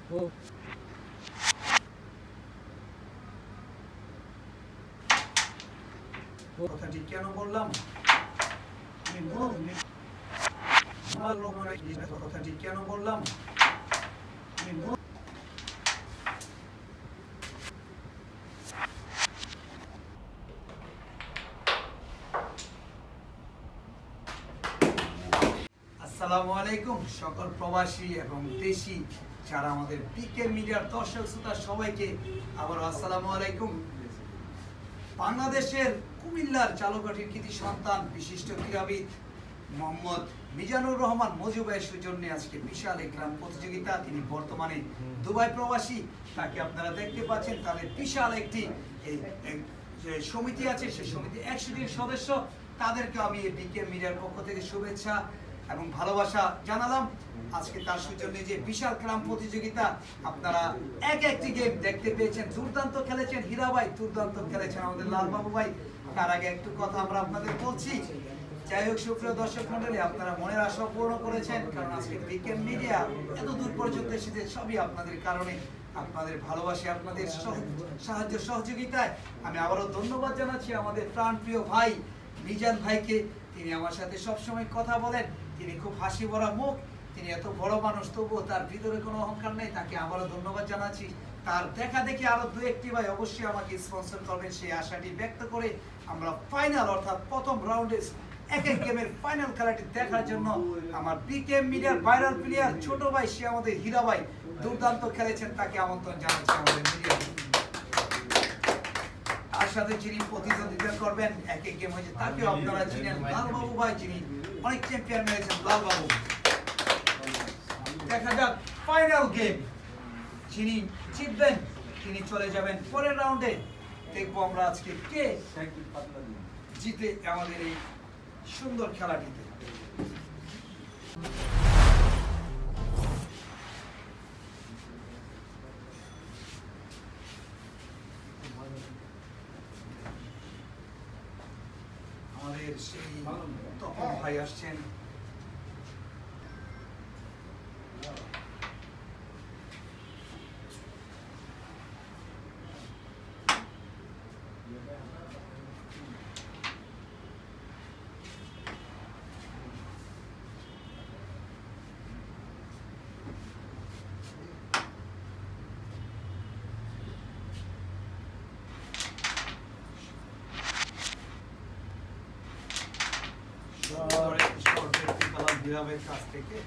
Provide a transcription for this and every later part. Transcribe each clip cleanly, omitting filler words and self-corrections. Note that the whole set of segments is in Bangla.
কথাটি কেন বললাম? কথাটি কেন বললাম? আসসালামু আলাইকুম সকল প্রবাসী এবং দেশি যারা আমাদের পিকে মিডিয়ার দর্শক শ্রোতা সবাইকে আবার আসসালামু আলাইকুম। বাংলাদেশের কুমিল্লার চালকাঠির কৃতি সন্তান বিশিষ্ট ক্রীড়াবিদ মোহাম্মদ মিজানুর রহমান মজু ভাইয়ের সৌজন্যে আজকে বিশাল একরাম প্রতিযোগিতা। তিনি বর্তমানে দুবাই প্রবাসী, তাকে আপনারা দেখতে পাচ্ছেন। তাদের বিশাল একটি সমিতি আছে, সেই সমিতি 100 জন সদস্য। তাদেরকে আমি এই পিকে মিডিয়ার পক্ষ থেকে শুভেচ্ছা এবং ভালোবাসা জানালাম। আজকে তার সৌজন্যে যে বিশাল ক্রাম প্রতিযোগিতা, আপনারা একটি গেম দেখতে পেয়েছেন। দুর্দান্ত খেলেছেন হীরা ভাই, দুর্দান্ত খেলেছেন আমাদের লালবাবু ভাই। তার আগে একটু কথা আমরা আপনাদের বলছি। যাই হোক সুপ্রিয় দর্শক মন্ডলী, আপনারা মনের আশা পূর্ণ করেছেন, কারণ আজকে পিকে মিডিয়া এত দূর পর্যন্ত এসেছে সবই আপনাদের কারণে, আপনাদের ভালোবাসে, আপনাদের সাহায্য সহযোগিতায়। আমি আবারও ধন্যবাদ জানাচ্ছি আমাদের প্রাণপ্রিয় ভাই মিজান ভাইকে। তিনি আমার সাথে সবসময় কথা বলেন, তিনি খুব হাসি ভরা মুখ, তিনি এত বড় মানুষ তবুও তার ভিতরে কোনো অহংকার নেই। তাকে আবারও ধন্যবাদ জানাচ্ছি। তার দেখা দেখি আরো 2-1টি ভাই অবশ্যই আমাকে স্পন্সর করবেন, সেই আশাটি ব্যক্ত করে আমরা ফাইনাল অর্থাৎ প্রথম রাউন্ডে এক গেমের ফাইনাল খেলাটি দেখার জন্য আমার পিকে মিডিয়ার ভাইরাল প্লেয়ার ছোট ভাই, সে আমাদের হীরা ভাই দুর্দান্ত খেলেছেন, তাকে আমন্ত্রণ জানাচ্ছি আমাদের মিডিয়া। তার সাথে যিনি প্রতিদ্বন্দ্বিতা করবেন এক গেম হয়েছে, তাকেও আপনারা চিনেন, লালবাবু ভাই, যিনি অনেক চ্যাম্পিয়ন মেরেছেন লালবাবু। দেখা যাক ফাইনাল গেম, যিনি জিতবেন তিনি চলে যাবেন পরের রাউন্ডে। দেখবো আমরা আজকে কে জিতে আমাদের এই সুন্দর খেলাটিতে। আমাদের সেই তপন ভাই আসছেন। কাছ থেকে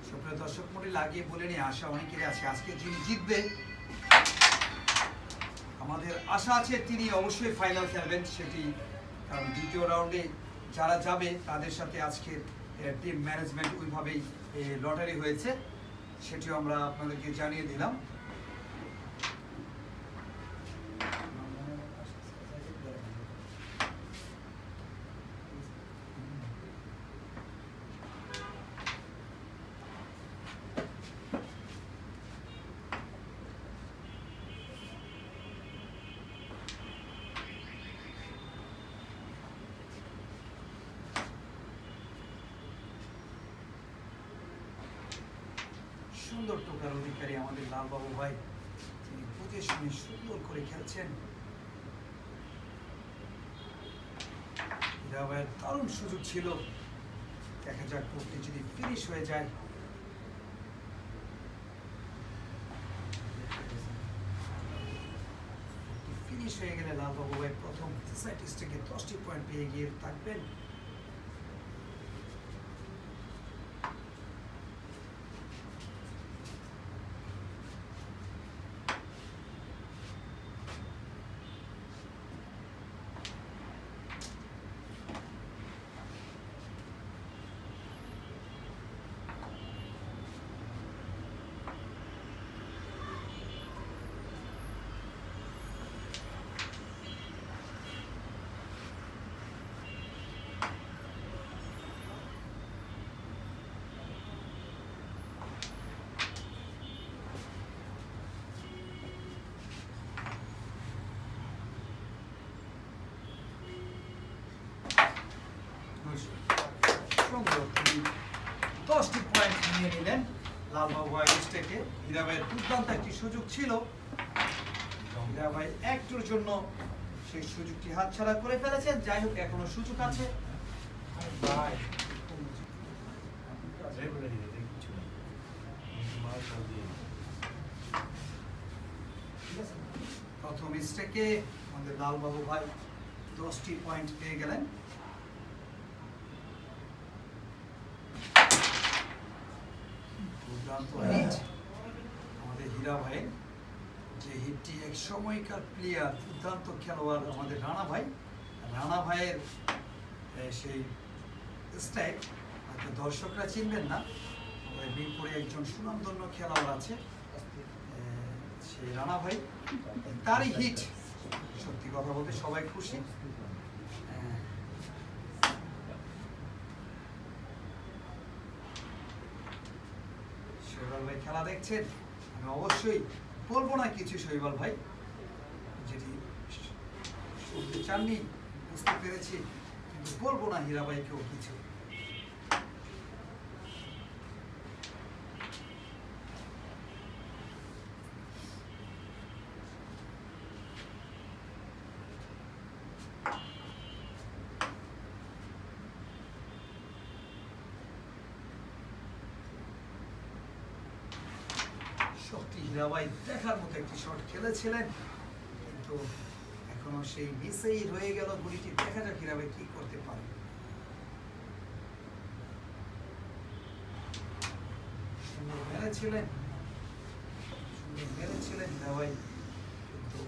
সুপ্রিয় দর্শক মন্ডলী, লাগিয়ে বলে নিয়ে আশা অনেকেরই আছে আজকে যিনি জিতবে, আমাদের আশা আছে তিনি অবশ্যই ফাইনাল খেলবেন সেটি, কারণ দ্বিতীয় রাউন্ডে যারা যাবে তাদের সাথে আজকের টিম ম্যানেজমেন্ট ওইভাবেই লটারি হয়েছে, সেটিও আমরা আপনাদেরকে জানিয়ে দিলাম। সুন্দর টোকার অধিকারী আমাদের লালবাবু ভাই, তিনি বুঝে শুনে সুন্দর করে খেলছেন। হীরা ভাইয়ের দারুণ সুযোগ ছিল, দেখা যাক কোর্টে যদি ফিনিশ হয়ে যায়। ফিনিশ হয়ে গেলে লালবাবু ভাই প্রথম টেস্ট থেকে 10টি পয়েন্ট পেয়ে গিয়ে থাকবেন। নিয়ে নিলেন লালবাবু ভাই স্টেকে। হীরা ভাইয়ের দুর্দান্ত একটি সুযোগ ছিল, হীরা ভাই একটুর জন্য সেই সুযোগটি হাতছাড়া করে ফেলেছেন। যাই হোক, এখনো সুযোগ আছে। প্রথম স্টেকে আমাদের লালবাবু ভাই 10টি পয়েন্ট পেয়ে গেলেন। দুর্দান্ত হিট আমাদের হীরা ভাই, যে হিটটি এক সময়কার প্লেয়ার, দুর্দান্ত খেলোয়াড় আমাদের রানা ভাই। রানা ভাইয়ের সেই স্ট্রাইক হয়তো দর্শকরা চিনবেন না, মিরপুরে একজন সুনামধন্য খেলোয়াড় আছে, সেই রানা ভাই, তারই হিট। সত্যি কথা বলতে সবাই খুশি। শৈবাল ভাই খেলা দেখছেন, আমি অবশ্যই বলবো না কিছু শৈবাল ভাই, যেটি শুনতে চাননি বুঝতে পেরেছি, কিন্তু বলবো না হীরা ভাইকেও কিছু। সত্যি হীরা ভাই দেখার মতো একটি শট খেলেছিলেন, কিন্তু এখনো সেই মিসেই রয়ে গেল গুলিটি। দেখা যাক হীরা ভাই কি করতে পারে। সুন্দর মেরেছিলেন হীরা ভাই, কিন্তু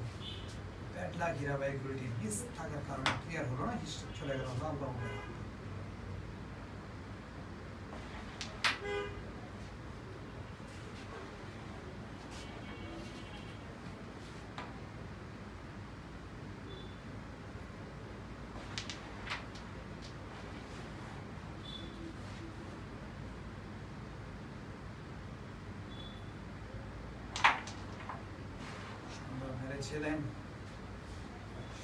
ব্যাড লাক হীরা ভাই, গুলিটি মিস থাকার কারণে ক্লিয়ার হলো না, চলে গেল লালবাবু ভাই। ছিলেন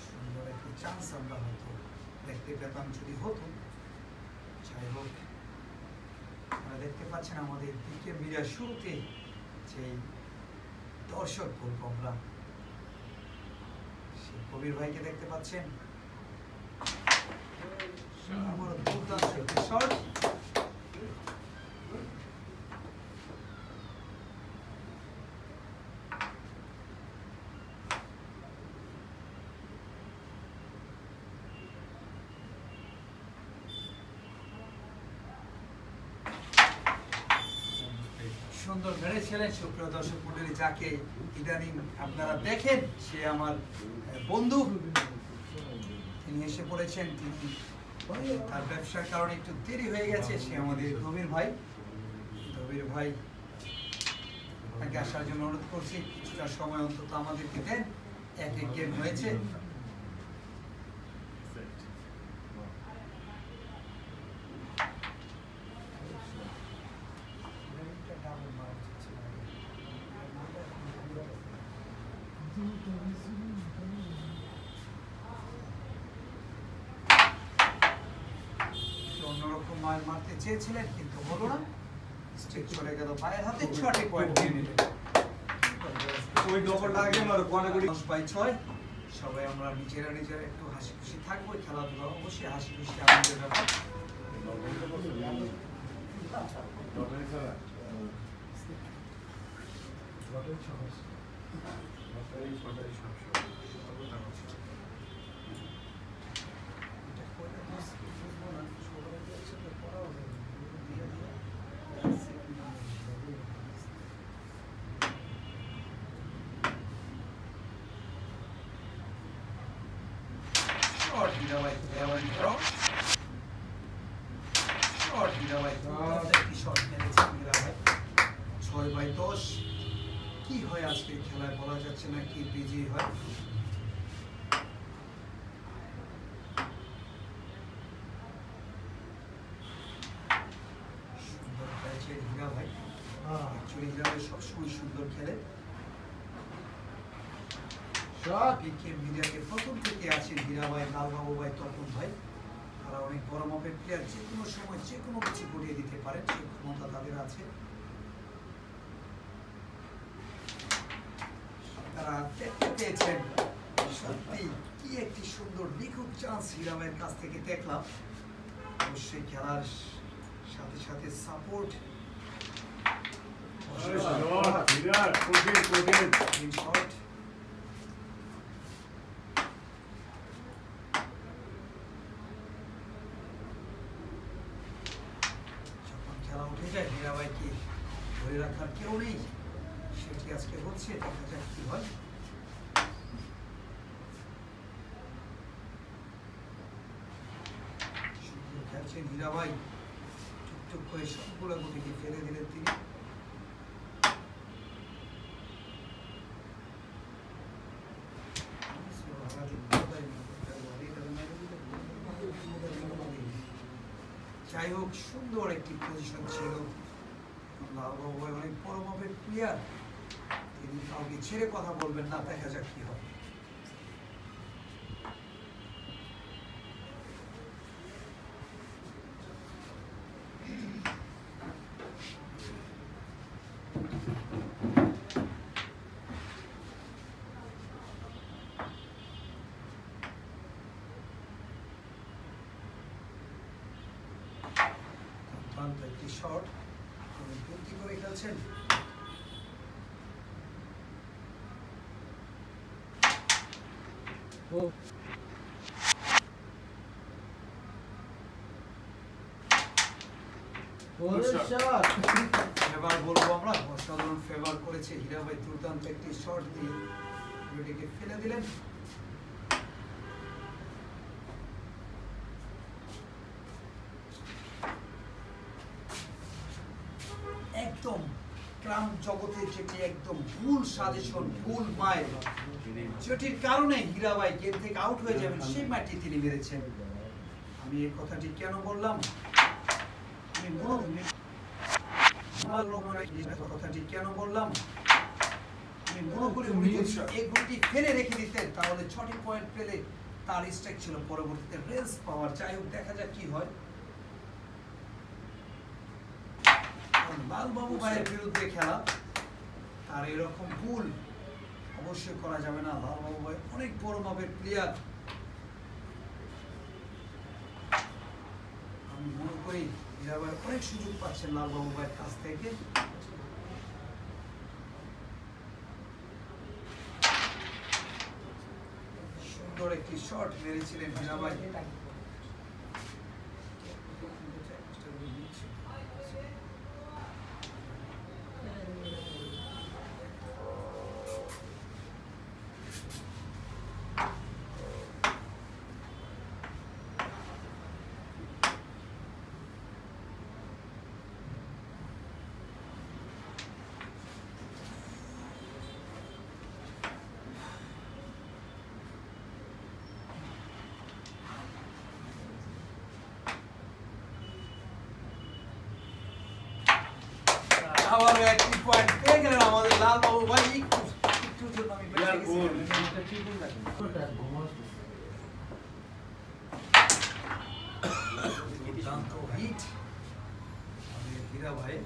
সুন্দর একটি চান্স আমরা হয়তো দেখতে পেতাম যদি হতো। যাই হোক, আপনারা দেখতে পাচ্ছেন আমাদের দিকে মিডিয়ার শুরুতে যে দর্শক বলবো আমরা, সেই কবির ভাইকে দেখতে পাচ্ছেন। আমার দুর্দান্ত একটি শট, সুন্দর মেরেছিলেন। সুপ্রিয় দর্শক মন্ডলী, যাকে ইদানিং আপনারা দেখেন, সে আমার বন্ধু, তিনি এসে পড়েছেন। তিনি তার ব্যবসার কারণে একটু দেরি হয়ে গেছে। সে আমাদের গভীর ভাই। গভীর ভাই, তাকে আসার জন্য অনুরোধ করছি, কিছুটা সময় অন্তত আমাদেরকে দেন। এক গেম হয়েছে, অন্যরকম মারতে চেয়েছিলেন, কিন্তু হলো না। স্ট্রিক চলে গেল ভাইয়ের হাতে। 6টি পয়েন্ট নিয়ে নিলেন। 10/6। সবাই আমরা নিজেরা একটু হাসি খুশি থাকবো। খেলাধুলা অবশ্যই হাসি খুশি আমাদের ব্যাপার। কি হয় আজকের খেলায় বলা যাচ্ছে না, কি বিজয়ী হয়। সুন্দর খেলেছেন হীরা ভাই। অ্যাকচুয়ালি হীরা ভাই সবসময় সুন্দর খেলে। মিডিয়াকে প্রথম থেকে আছেন হীরা ভাই, লালবাবু ভাই, তপন ভাই। তারা অনেক বড় মাপের প্লেয়ার, যে কোনো সময় যে কোনো কিছু ঘটিয়ে দিতে পারেন, সেই ক্ষমতা তাদের আছে। তারা দেখতে পেয়েছেন সত্যি কি একটি সুন্দর নিখুঁত চান্স হীরাবের কাছ থেকে দেখলাম। অবশ্যই খেলার সাথে সাথে সাপোর্ট খেলা উঠে যায়, হীরাবাইকে ধরে রাখার কেউ নেই, সেটি আজকে হচ্ছে। দেখা যাক কি হয়। সুন্দর খেলছেন হীরাবাই, চুপচুপ করে সবগুলো গুটিকে ফেলে দিলেন তিনি। যাই হোক, সুন্দর একটি পজিশন ছিল। লালবাবু অনেক বড় মাপের প্লেয়ার, তিনি কাউকে ছেড়ে কথা বলবেন না। দেখা যাক কি হবে। একটি শট বুদ্ধি করে খেলছেন। ফেভার বলবো আমরা, অসাধারণ ফেভার করেছে হীরাবাই, দুর্দান্ত একটি শট দিয়ে এটিকে ফেলে দিলেন। একদম গ্রাম জগতে যেটি একদম ভুল সাজেশন, ভুল মাইল, যেটির কারণে হীরাবাই গেম থেকে আউট হয়ে যাবেন, সেই ম্যাচটি তিনি মেরেছেন। আমি এই কথাটি কেন বললাম, আমি কথাটি কেন বললাম, আমি মনে করি উনি যদি এই গুটি ফেলে রেখে দিতেন তাহলে 6টি পয়েন্ট পেলে তার স্ট্রাইক ছিল পরবর্তীতে রেঞ্জ পাওয়ার। যাই হোক, দেখা যাক কি হয়। লালবাবু ভাইয়ের বিরুদ্ধে খেলা, আর এরকম ভুল অবশ্যই করা যাবে না। লালবাবু ভাই অনেক বড় মাপের প্লেয়ার, আমি মনে করি হীরাবাই অনেক সুযোগ পাচ্ছেন লালবাবু ভাইয়ের কাছ থেকে। সুন্দর একটি শট মেরেছিলেন হীরাবাই। আবার একটি পয়েন্ট পেয়ে গেলেন আমাদের লালবাবু ভাই। একটু জন্য আমি বেঁচে গেছি। দুর্দান্ত হিট আমাদের হীরা ভাই।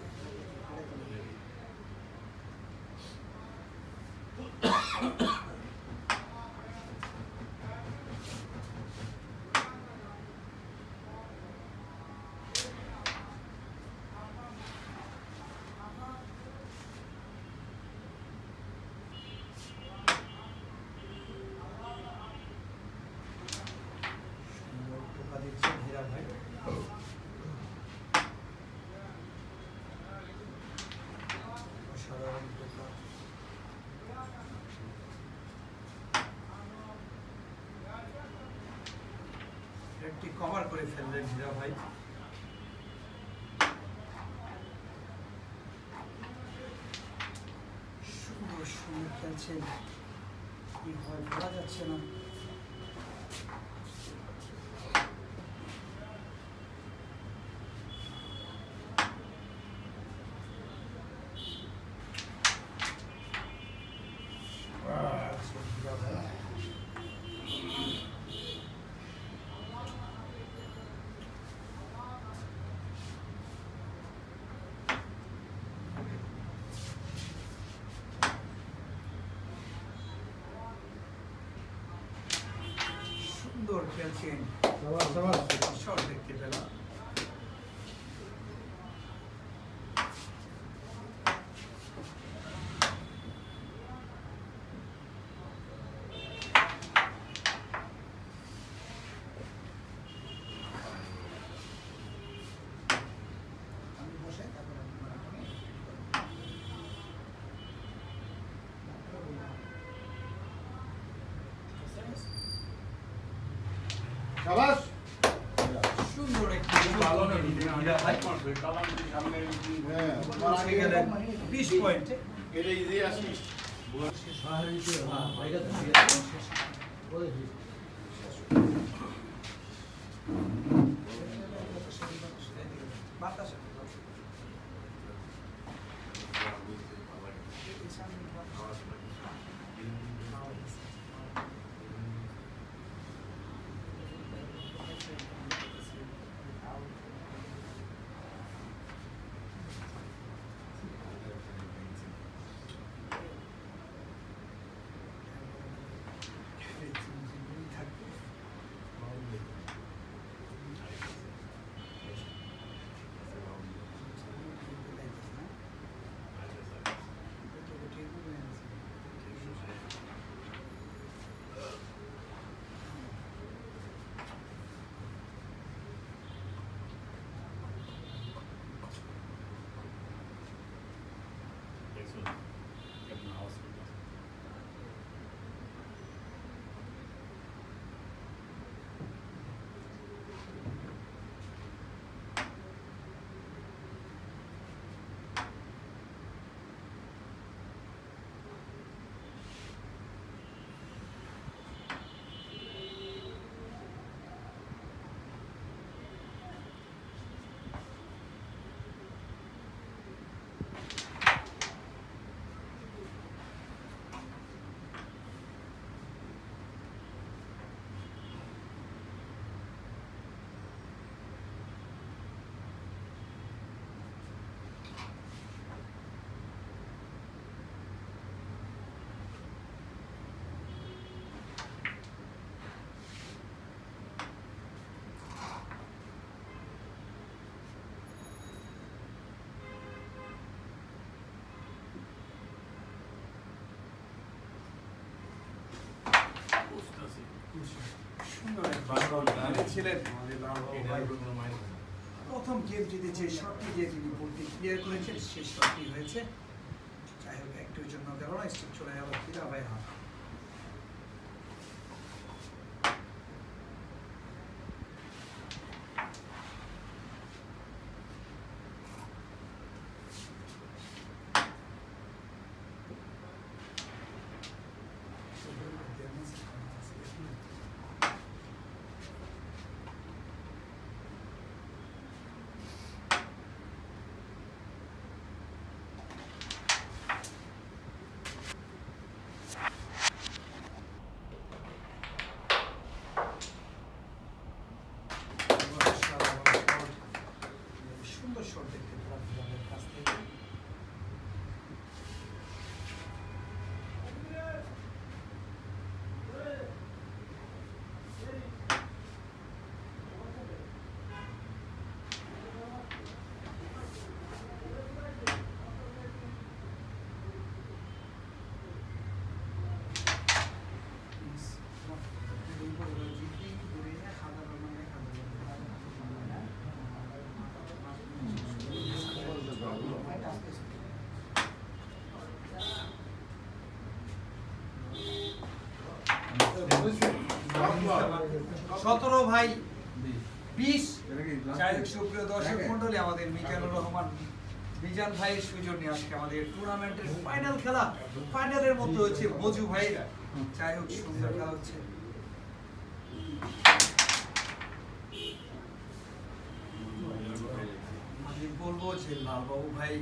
একটি কভার করে ফেললেন হীরা ভাই। সুন্দর সুন্দর খেলছেন, কি হয় বলা যাচ্ছে না। সুন্দর খেলছেন, শট দেখতে পেলাম। শাবাশ সুন্দর একটি ভালো গেলেন 20 পয়েন্টে। এটা ইজি আসি প্রথম গেমটিতে যে শটটি দিয়ে তিনি বলটি ক্লিয়ার করেছেন সেই শটটি হয়েছে। যাই হোক একটুর জন্য গেল না, স্ট্রিক চলে গেল ফিরা ভাই হাত। সুন্দর শট দেখতে পেলাম ফিরাবের কাছ থেকে। সতেরো ভাই 20। যাই হোক সুপ্রিয় দর্শক মন্ডলী, আমাদের মিজানুর রহমান মিজান ভাইয়ের সৌজন্যে আজকে আমাদের টুর্নামেন্টের ফাইনাল খেলা, ফাইনালের মধ্যে হচ্ছে মজু ভাই। যাই হোক সুন্দর খেলা হচ্ছে। আমি বলবো যে লালবাবু ভাই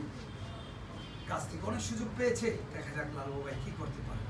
কাছ থেকে অনেক সুযোগ পেয়েছে, দেখা যাক লালবাবু ভাই কি করতে পারে।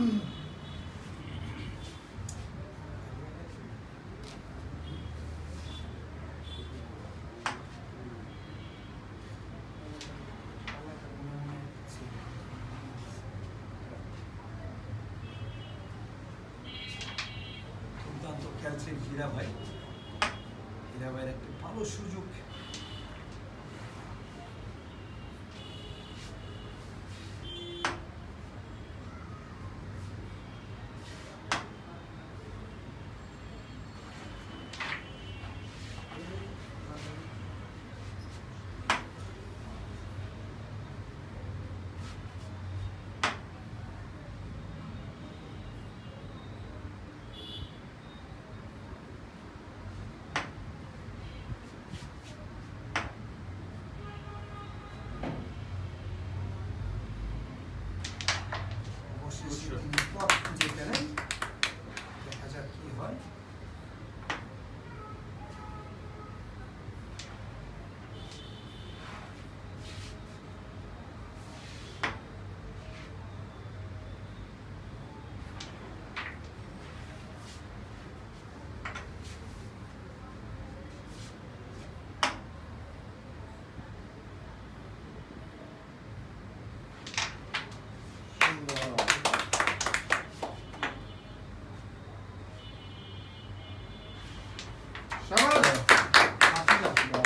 দুর্দান্ত খেলছেন হীরা ভাই। হীরা ভাইয়ের একটা ভালো সুযোগ। অবশেষে তিনি পথ খুঁজে পেলেন। দেখা যাক কি হয়।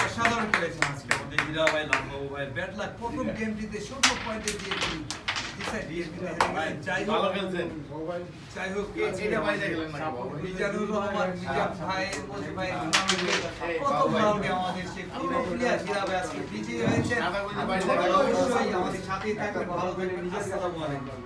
অসাধারণ খেলেছেন আজকে আমাদের হীরা ভাই, লালবাবু ভাই। ব্যাড লাক প্রথম গেমটিতে 16 পয়েন্টে দিয়ে তিনি ডিসাইড যাই হোক মিজানুর রহমান, মিজান ভাই, মজিব ভাই প্রথম রাউন্ডে আমাদের সে পুরো প্লেয়ার হীরা ভাই আজকে বিজয়ী হয়েছেন। অবশ্যই আমাদের সাথেই থাকবেন, ভালো থাকবেন। আসসালামু আলাইকুম।